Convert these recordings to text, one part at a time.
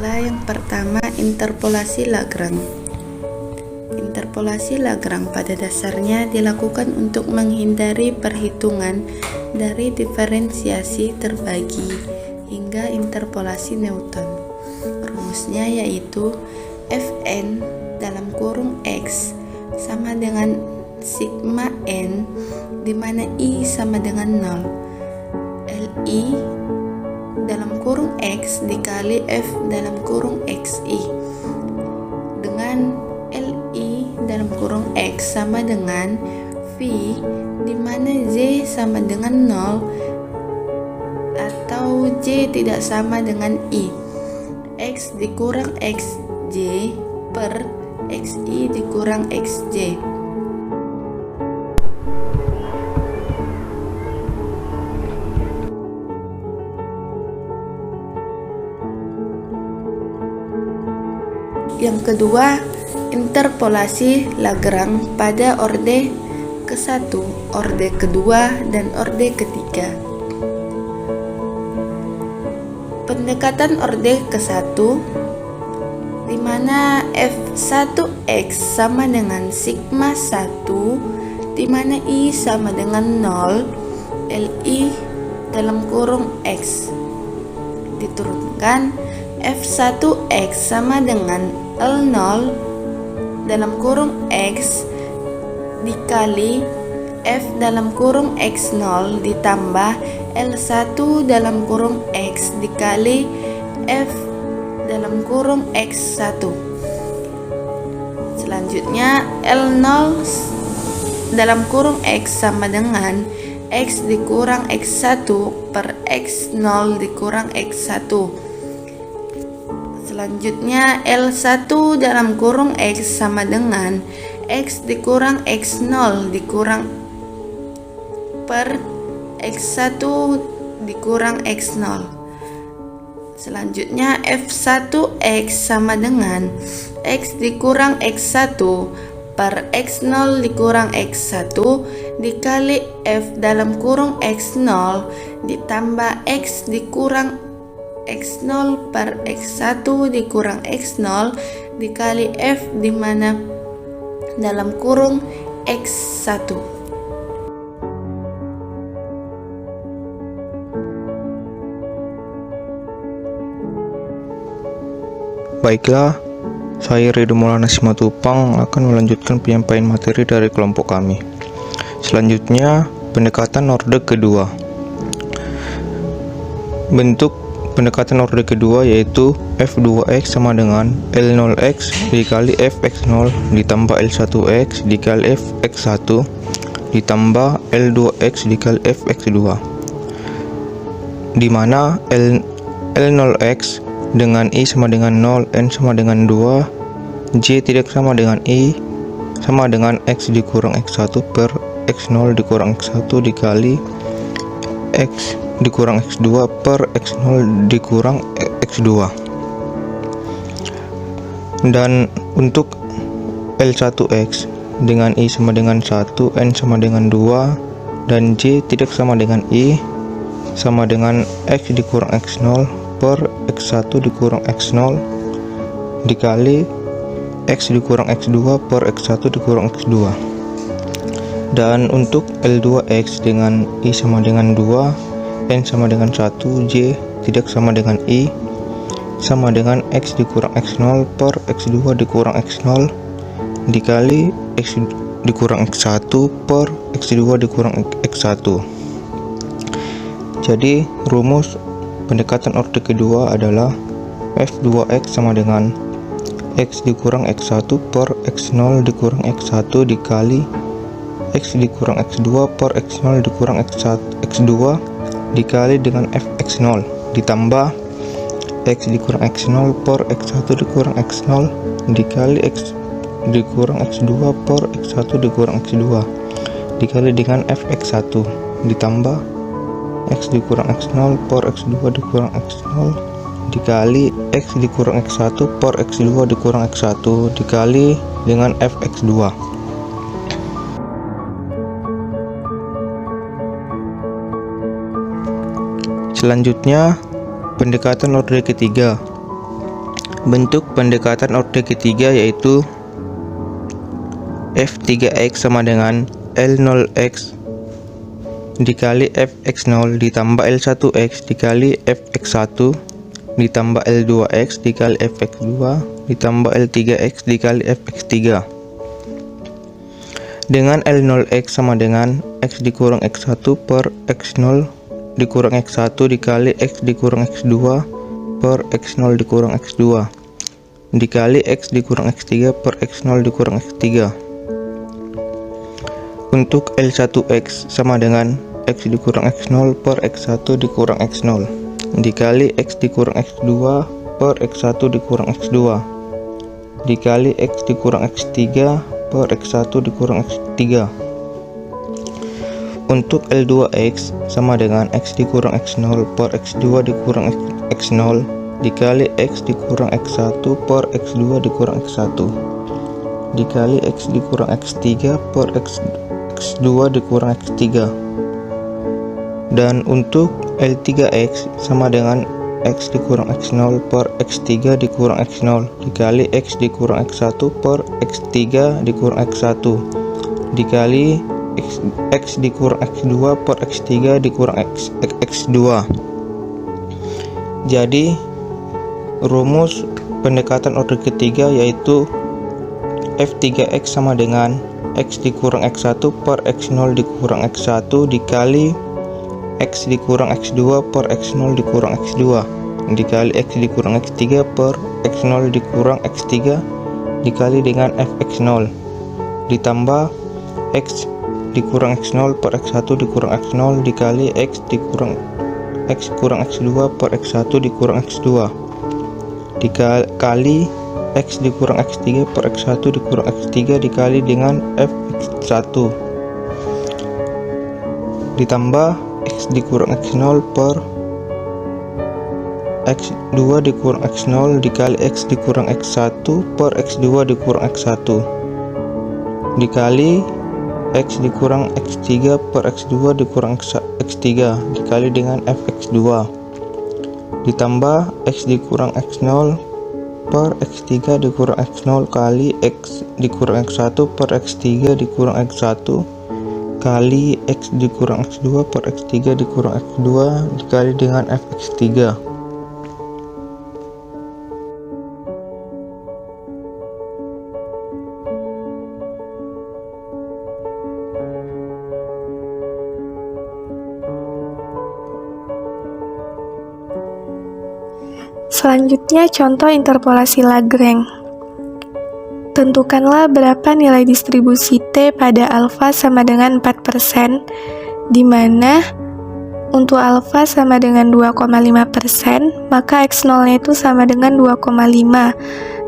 Baiklah, yang pertama interpolasi Lagrange. Interpolasi Lagrange pada dasarnya dilakukan untuk menghindari perhitungan dari diferensiasi terbagi hingga interpolasi Newton. Rumusnya yaitu Fn dalam kurung X sama dengan sigma n, di mana I sama dengan 0. Li dalam kurung X dikali F dalam kurung XI, dengan Li dalam kurung X sama dengan V, di mana J sama dengan 0 atau J tidak sama dengan I. X dikurang XJ per XI dikurang XJ. Yang kedua, interpolasi Lagrange pada orde ke-1, orde kedua, dan orde ketiga. Pendekatan orde ke-1, di mana F1x sama dengan sigma 1, di mana I sama dengan 0, Li dalam kurung X. Diturunkan F1x sama dengan L0 dalam kurung X dikali F dalam kurung X0 ditambah L1 dalam kurung X dikali F dalam kurung X1. Selanjutnya L0 dalam kurung X sama dengan X dikurang X1 per X0 dikurang X1. Selanjutnya L1 dalam kurung X sama dengan X dikurang X0 dikurang per X1 dikurang X0. Selanjutnya F1x sama dengan X dikurang X1 per X0 dikurang X1 dikali F dalam kurung X0 ditambah X dikurang X0 per X1 dikurang X0 dikali F di mana dalam kurung X1. Baiklah, saya Ridho Maulana Simatupang akan melanjutkan penyampaian materi dari kelompok kami. Selanjutnya, pendekatan orde kedua. Bentuk pendekatan orde kedua yaitu F2x sama dengan L0x dikali Fx0 ditambah L1x dikali Fx1 ditambah L2x dikali Fx2, di mana L0x dengan I sama dengan 0, N sama dengan 2, J tidak sama dengan I sama dengan X dikurang X1 per X0 dikurang X1 dikali X dikurang X2 per X0 dikurang X2. Dan untuk L1x dengan I sama dengan 1, N sama dengan 2, dan J tidak sama dengan I sama dengan X dikurang X0 per X1 dikurang X0 dikali X dikurang X2 per X1 dikurang X2. Dan untuk L2x dengan I sama dengan 2, N sama dengan 1, J tidak sama dengan I sama dengan X dikurang X0 per X2 dikurang X0 dikali X dikurang X1 per X2 dikurang X1. Jadi rumus pendekatan orde kedua adalah F2x sama dengan X dikurang X1 per X0 dikurang X1 dikali X dikurang X2 per X0 dikurang X2 dikali dengan Fx0 ditambah X dikurang X0 per X1 dikurang X0 dikali X dikurang X2 per X1 dikurang X2 dikali dengan Fx1 ditambah X dikurang X0 per X2 dikurang X0 dikali X dikurang X1 per X2 dikurang X1 dikali dengan Fx2. Selanjutnya, pendekatan orde ketiga. Bentuk pendekatan orde ketiga yaitu f3x sama dengan L0x dikali fx0 ditambah L1x dikali fx1 ditambah L2x dikali fx2 ditambah L3x dikali fx3, dengan L0x sama dengan x dikurang x1 per x0 dikurang x1 dikali x dikurang x2 per x0 dikurang x2 dikali x dikurang x3 per x0 dikurang x3. Untuk L1x sama dengan x dikurang x0 per x1 dikurang x0 dikali x dikurang x2 per x1 dikurang x2 dikali x dikurang x3 per x1 dikurang x3. Untuk L2x sama dengan x dikurang x0 per x2 dikurang x0 dikali x dikurang x1 per x2 dikurang x1 dikali x dikurang x3 per x2 dikurang x3. Dan untuk L3x sama dengan x dikurang x0 per x3 dikurang x0 dikali x dikurang x1 per x3 dikurang x1 dikali x dikurang x2 per x3 dikurang x2. Jadi rumus pendekatan orde ketiga yaitu f3x sama dengan x dikurang x1 per x0 dikurang x1 dikali x dikurang x2 per x0 dikurang x2 dikali x dikurang x3 per x0 dikurang x3 dikali dengan fx0 ditambah x dikurang x0 per x1 dikurang x0 dikali x dikurang x kurang x2 per x1 dikurang x2 dikali x dikurang x3 per x1 dikurang x3 dikali dengan fx1 ditambah x dikurang x0 per x2 dikurang x0 dikali x dikurang x1 per x2 dikurang x1 dikali x dikurang x3 per x2 dikurang x3 dikali dengan fx2 ditambah x dikurang x0 per x3 dikurang x0 kali x dikurang x1 per x3 dikurang x1 kali x dikurang x2 per x3 dikurang x2 dikali dengan fx3. Selanjutnya contoh interpolasi Lagrange. Tentukanlah berapa nilai distribusi T pada alfa sama dengan 4%, di mana untuk alfa sama dengan 2,5%, maka x0-nya itu sama dengan 2,5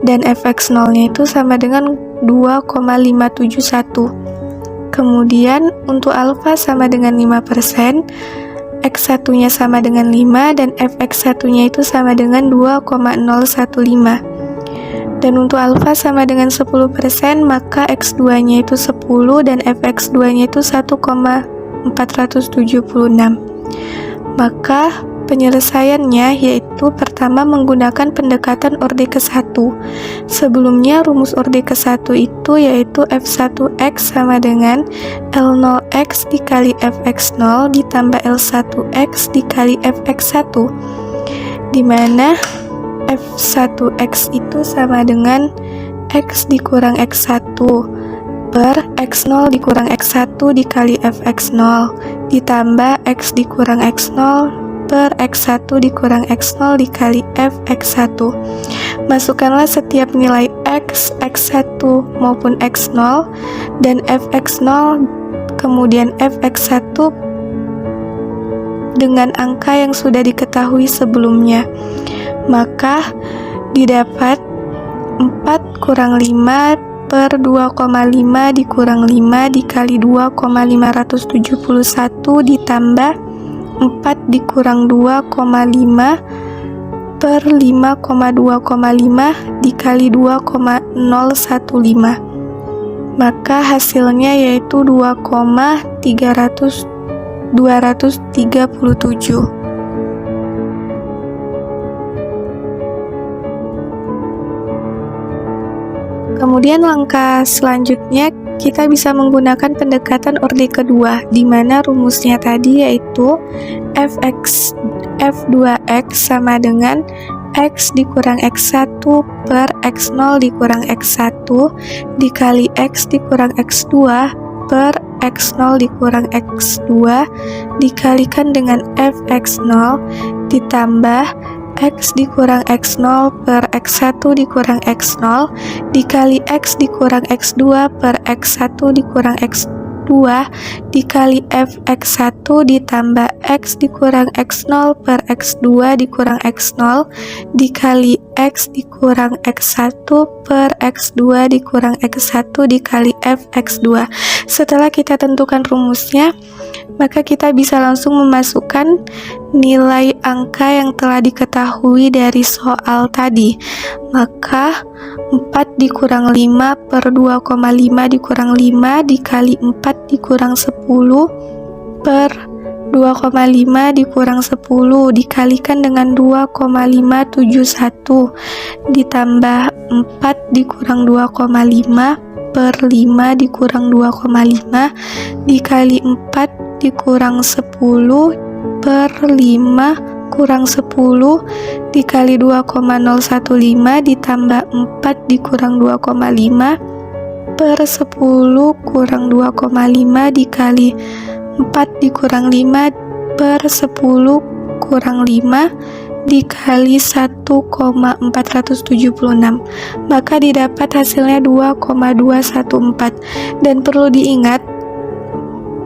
dan fx0-nya itu sama dengan 2,571. Kemudian untuk alfa sama dengan 5%, x1-nya sama dengan 5 dan fx1-nya itu sama dengan 2,015. Dan untuk alfa sama dengan 10%, maka x2-nya itu 10 dan fx2-nya itu 1,476. Maka penyelesaiannya yaitu pertama menggunakan pendekatan orde ke-1. Sebelumnya rumus orde ke-1 itu yaitu f1x sama dengan L0x dikali fx0 ditambah L1x dikali fx1, di mana f1x itu sama dengan x dikurang x1 per x0 dikurang x1 dikali fx0 ditambah x dikurang x0 per x1 dikurang x0 dikali fx1. Masukkanlah setiap nilai x, x1 maupun x0 dan fx0 kemudian fx1 dengan angka yang sudah diketahui sebelumnya. Maka didapat 4 kurang 5 per 2,5 dikurang 5 dikali 2,571 ditambah 4 dikurang 2,5 per 5,2,5 dikali 2,015. Maka hasilnya yaitu 2,237. Kemudian langkah selanjutnya kita bisa menggunakan pendekatan orde kedua, di mana rumusnya tadi yaitu f2x sama dengan x dikurang x1 per x0 dikurang x1 dikali x dikurang x2 per x0 dikurang x2 dikalikan dengan fx0 ditambah x dikurang x0 per x1 dikurang x0 dikali x dikurang x2 per x1 dikurang x2 dikali fx1 ditambah x dikurang x0 per x2 dikurang x0 dikali x dikurang x1 per x2 dikurang x1 dikali fx2. Setelah kita tentukan rumusnya, maka kita bisa langsung memasukkan nilai angka yang telah diketahui dari soal tadi. Maka 4 dikurang 5 per 2,5 dikurang 5 dikali 4 dikurang 10 per 2,5 dikurang 10 dikalikan dengan 2,571 ditambah 4 dikurang 2,5 per 5 dikurang 2,5 dikali 4 dikurang 10 per 5 kurang 10 dikali 2,015 ditambah 4 dikurang 2,5 per 10 kurang 2,5 dikali 4 dikurang 5 per 10 kurang 5 dikali 1,476, maka didapat hasilnya 2,214. Dan perlu diingat,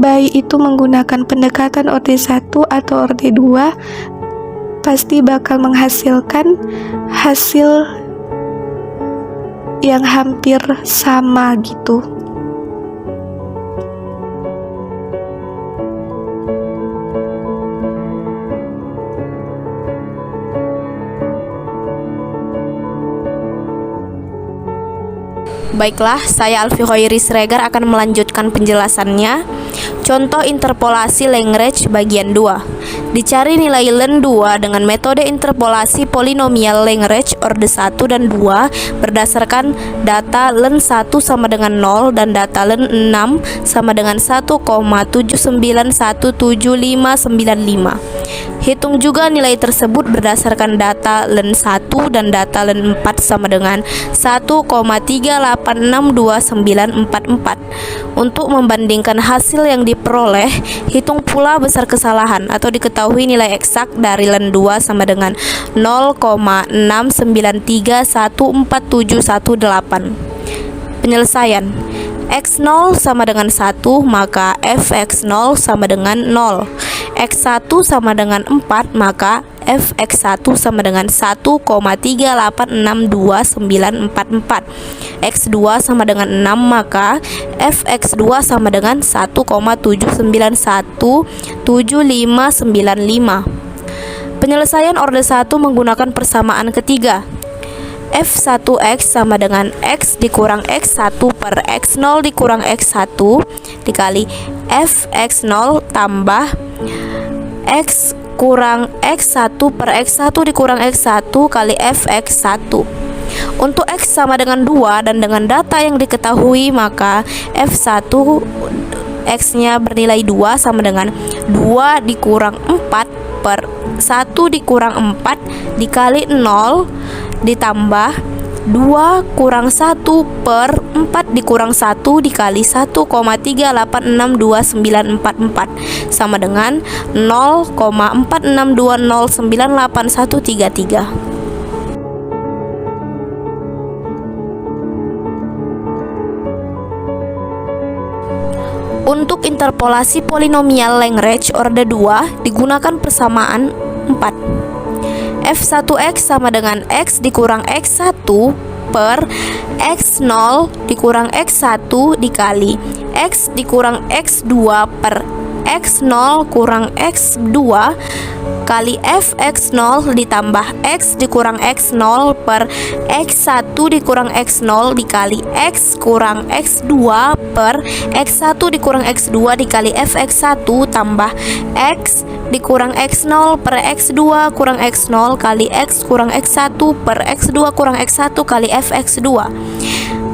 baik itu menggunakan pendekatan orde 1 atau orde 2 pasti bakal menghasilkan hasil yang hampir sama gitu. Baiklah, saya Alfi Khairi Siregar akan melanjutkan penjelasannya. Contoh interpolasi Lagrange bagian 2. Dicari nilai len 2 dengan metode interpolasi polinomial Lagrange orde 1 dan 2 berdasarkan data len 1 sama dengan 0 dan data len 6 sama dengan 1,7917595. Hitung juga nilai tersebut berdasarkan data len 1 dan data len 4 sama dengan 1,38629444. Untuk membandingkan hasil yang diperoleh, hitung pula besar kesalahan atau diketahui nilai eksak dari len 2 sama dengan 0,693147118. Penyelesaian. X0 sama dengan 1, maka fx0 sama dengan 0. X1 sama dengan 4, maka fx1 sama dengan 1,38629444. X2 sama dengan 6, maka fx2 sama dengan 1,7917595. Penyelesaian orde 1 menggunakan persamaan ketiga. F1x sama dengan x dikurang x1 per x0 dikurang x1 dikali fx0 tambah x kurang x1 per x1 dikurang x1 kali fx1. Untuk x sama dengan 2 dan dengan data yang diketahui, maka f1 x-nya bernilai 2 sama dengan 2 dikurang 4 per 1 dikurang 4 dikali 0 ditambah 2 kurang 1 per 4 dikurang 1 dikali 1,38629444 sama dengan 0,4620981133. Untuk interpolasi polinomial Lagrange orde 2 digunakan persamaan 4. F1x sama dengan x dikurang x1 per x0 dikurang x1 dikali x dikurang x2 per x0 kurang x2 kali fx0 ditambah x dikurang x0 per x1 dikurang x0 dikali x kurang x2 per x1 dikurang x2 dikali fx1 tambah x dikurang x0 per x2 kurang x0 kali x kurang x1 per x2 kurang x1 kali fx2.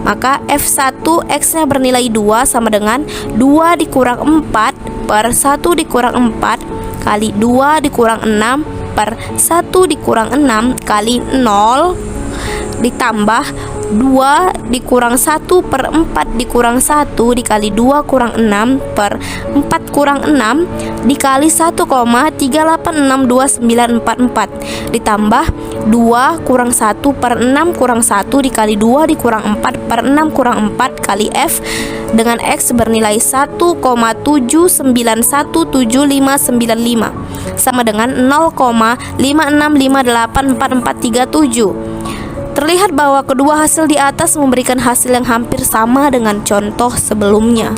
Maka F1 X nya bernilai 2 sama dengan 2 dikurang 4 per 1 dikurang 4 kali 2 dikurang 6 per 1 dikurang 6 kali 0 ditambah 2 dikurang 1 per 4 dikurang 1 dikali 2 kurang 6 per 4 kurang 6 dikali 1,3862944 ditambah 2 kurang 1 per 6 kurang 1 dikali 2 dikurang 4 per 6 kurang 4 kali F dengan X bernilai 1,7917595 sama dengan 0,56584437. Terlihat bahwa kedua hasil di atas memberikan hasil yang hampir sama dengan contoh sebelumnya.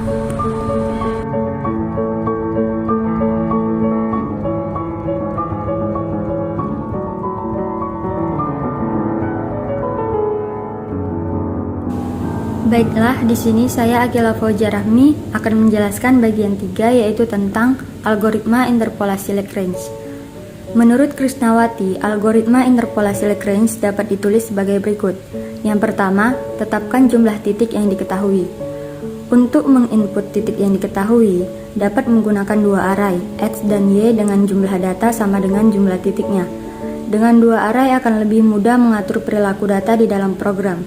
Baiklah, di sini saya Akila Fauziah Rahmi akan menjelaskan bagian 3 yaitu tentang algoritma interpolasi Lagrange. Menurut Krishnawati, algoritma interpolasi Lagrange dapat ditulis sebagai berikut. Yang pertama, tetapkan jumlah titik yang diketahui. Untuk menginput titik yang diketahui, dapat menggunakan dua array, X dan Y dengan jumlah data sama dengan jumlah titiknya. Dengan dua array akan lebih mudah mengatur perilaku data di dalam program.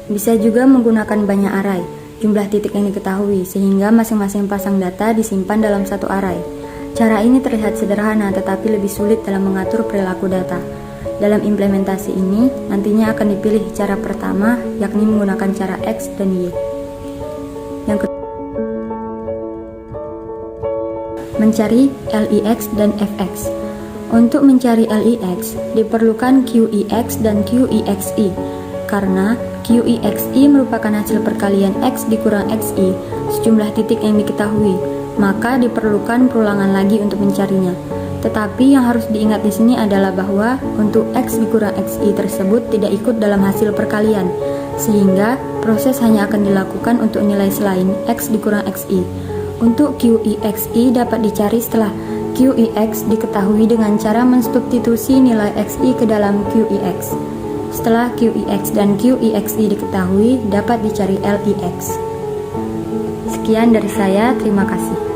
Bisa juga menggunakan banyak array, jumlah titik yang diketahui, sehingga masing-masing pasang data disimpan dalam satu array. Cara ini terlihat sederhana tetapi lebih sulit dalam mengatur perilaku data. Dalam implementasi ini, nantinya akan dipilih cara pertama, yakni menggunakan cara X dan Y. Yang kedua, mencari LIX dan FX. Untuk mencari LIX, diperlukan QIX dan QIXI, karena QIXI merupakan hasil perkalian X dikurang XI, sejumlah titik yang diketahui, maka diperlukan perulangan lagi untuk mencarinya. Tetapi yang harus diingat di sini adalah bahwa untuk X dikurang XI tersebut tidak ikut dalam hasil perkalian, sehingga proses hanya akan dilakukan untuk nilai selain X dikurang XI. Untuk QIXI dapat dicari setelah QIX diketahui dengan cara mensubstitusi nilai XI ke dalam QIX. Setelah QIX dan QIXI diketahui, dapat dicari LIX. Sekian dari saya, terima kasih.